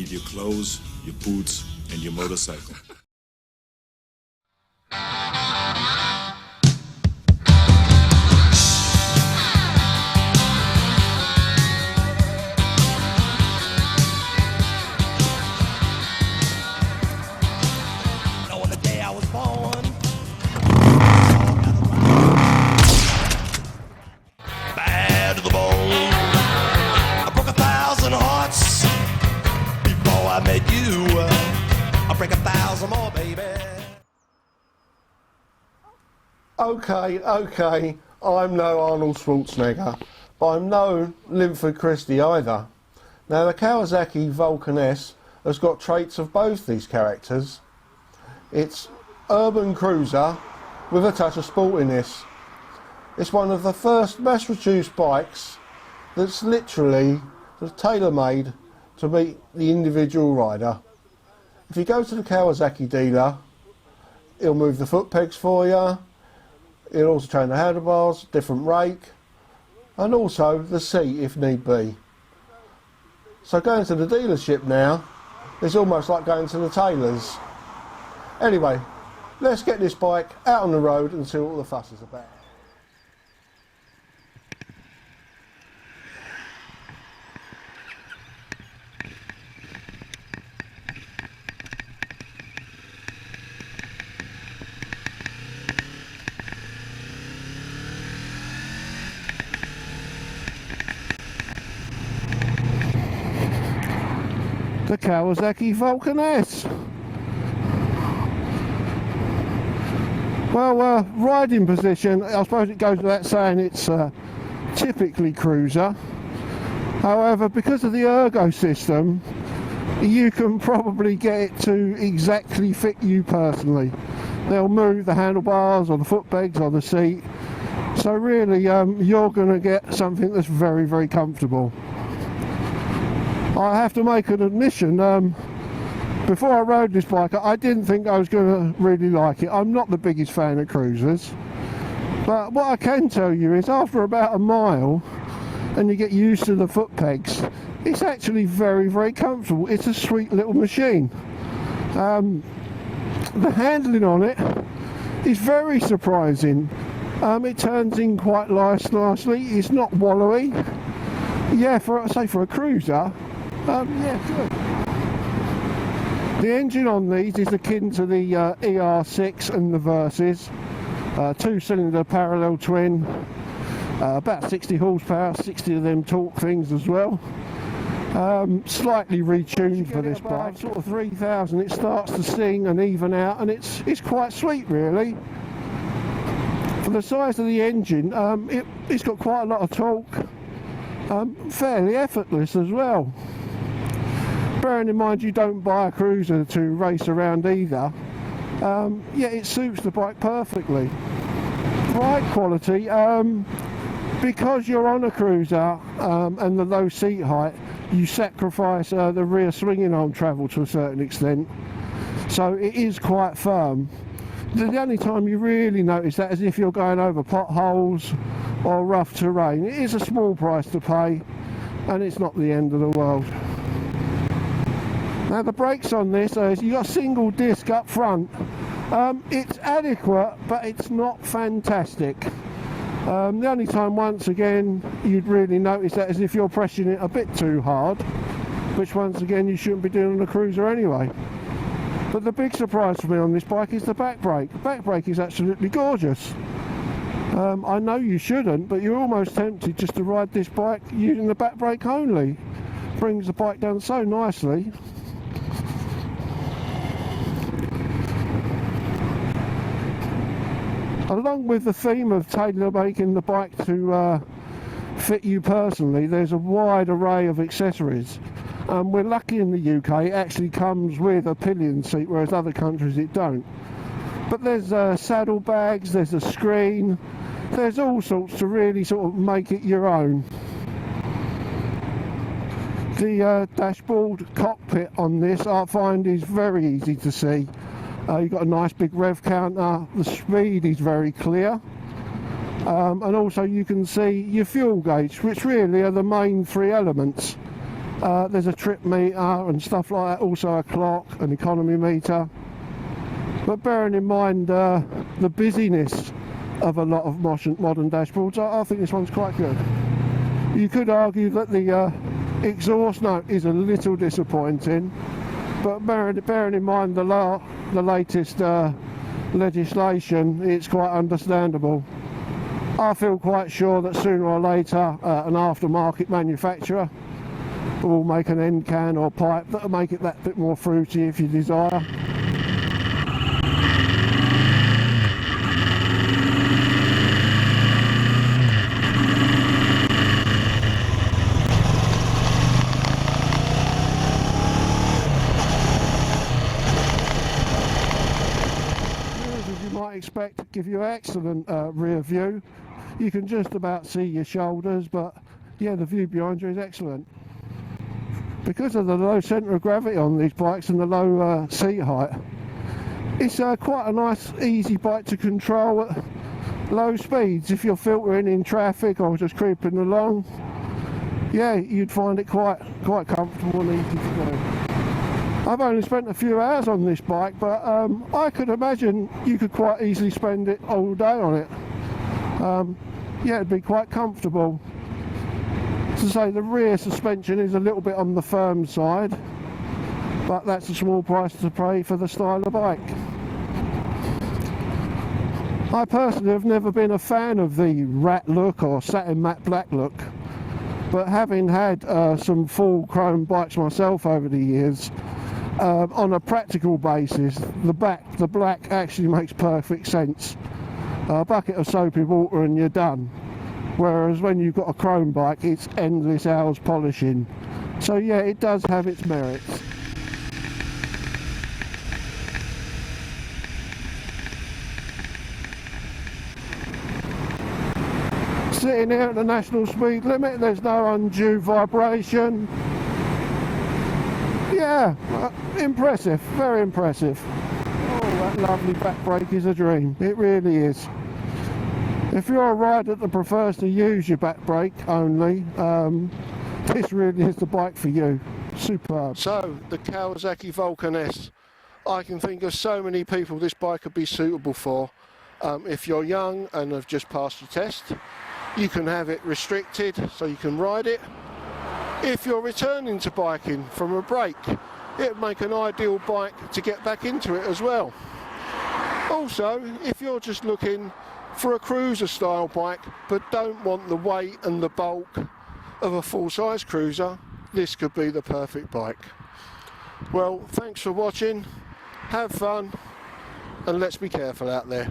leave your clothes, your boots, and your motorcycle. On the day I was born, bad to the bone. I broke 1,000 hearts before I met you. I'll break 1,000 more, baby. Okay, I'm no Arnold Schwarzenegger, but I'm no Linford Christie either. Now the Kawasaki Vulcan S has got traits of both these characters. It's urban cruiser with a touch of sportiness. It's one of the first mass-produced bikes that's literally tailor-made to meet the individual rider. If you go to the Kawasaki dealer, he'll move the foot pegs for you, he'll also change the handlebars, different rake, and also the seat if need be. So going to the dealership now is almost like going to the tailor's. Anyway, let's get this bike out on the road and see what all the fuss is about. The Kawasaki Vulcan S. Well, riding position, I suppose it goes without saying it's typically cruiser. However, because of the ergo system, you can probably get it to exactly fit you personally. They'll move the handlebars or the foot pegs or the seat. So really, you're going to get something that's very, very comfortable. I have to make an admission, before I rode this bike, I didn't think I was going to really like it. I'm not the biggest fan of cruisers. But what I can tell you is after about a mile, and you get used to the foot pegs, it's actually very, very comfortable. It's a sweet little machine. The handling on it is very surprising. It turns in quite nicely. It's not wallowy. Yeah, for a cruiser, yeah, good. The engine on these is akin to the ER6 and the Versys. Two-cylinder parallel twin, about 60 horsepower, 60 of them torque things as well. Slightly retuned for this bike, sort of 3,000, it starts to sing and even out, and it's quite sweet really. For the size of the engine, it's got quite a lot of torque, fairly effortless as well. Bearing in mind you don't buy a cruiser to race around either, yeah, it suits the bike perfectly. Ride quality, because you're on a cruiser and the low seat height, you sacrifice the rear swinging arm travel to a certain extent, so it is quite firm. The only time you really notice that is if you're going over potholes or rough terrain. It is a small price to pay, and it's not the end of the world. Now the brakes on this, you've got a single disc up front. It's adequate, but it's not fantastic. The only time, once again, you'd really notice that is if you're pressing it a bit too hard, which once again you shouldn't be doing on a cruiser anyway. But the big surprise for me on this bike is the back brake. The back brake is absolutely gorgeous. I know you shouldn't, but you're almost tempted just to ride this bike using the back brake only. Brings the bike down so nicely. Along with the theme of tailor-making the bike to fit you personally, there's a wide array of accessories. We're lucky in the UK, it actually comes with a pillion seat, whereas other countries it don't. But there's saddle bags, there's a screen, there's all sorts to really sort of make it your own. The dashboard cockpit on this I find is very easy to see. You've got a nice big rev counter, the speed is very clear, and also you can see your fuel gauge, which really are the main three elements. There's a trip meter and stuff like that, also a clock, an economy meter. But bearing in mind the busyness of a lot of modern dashboards, I think this one's quite good. You could argue that the exhaust note is a little disappointing, but bearing in mind the latest legislation, it's quite understandable. I feel quite sure that sooner or later an aftermarket manufacturer will make an end can or pipe that'll make it that bit more fruity if you desire. As you might expect, give you excellent rear view. You can just about see your shoulders, but yeah, the view behind you is excellent. Because of the low centre of gravity on these bikes and the low seat height, it's quite a nice, easy bike to control at low speeds. If you're filtering in traffic or just creeping along, yeah, you'd find it quite comfortable and easy to do. I've only spent a few hours on this bike, but I could imagine you could quite easily spend it all day on it. Yeah, it'd be quite comfortable. To say, the rear suspension is a little bit on the firm side, but that's a small price to pay for the style of bike. I personally have never been a fan of the rat look or satin matte black look, but having had some full chrome bikes myself over the years, on a practical basis, the black actually makes perfect sense. A bucket of soapy water and you're done. Whereas when you've got a chrome bike, it's endless hours polishing. So yeah, it does have its merits. Sitting here at the national speed limit, there's no undue vibration. Yeah, impressive, very impressive. Oh, that lovely back brake is a dream, it really is. If you're a rider that prefers to use your back brake only, this really is the bike for you. Superb. So, the Kawasaki Vulcan S. I can think of so many people this bike could be suitable for. If you're young and have just passed your test, you can have it restricted so you can ride it. If you're returning to biking from a break, it would make an ideal bike to get back into it as well. Also, if you're just looking for a cruiser style bike but don't want the weight and the bulk of a full-size cruiser, this could be the perfect bike. Well, thanks for watching, have fun, and let's be careful out there.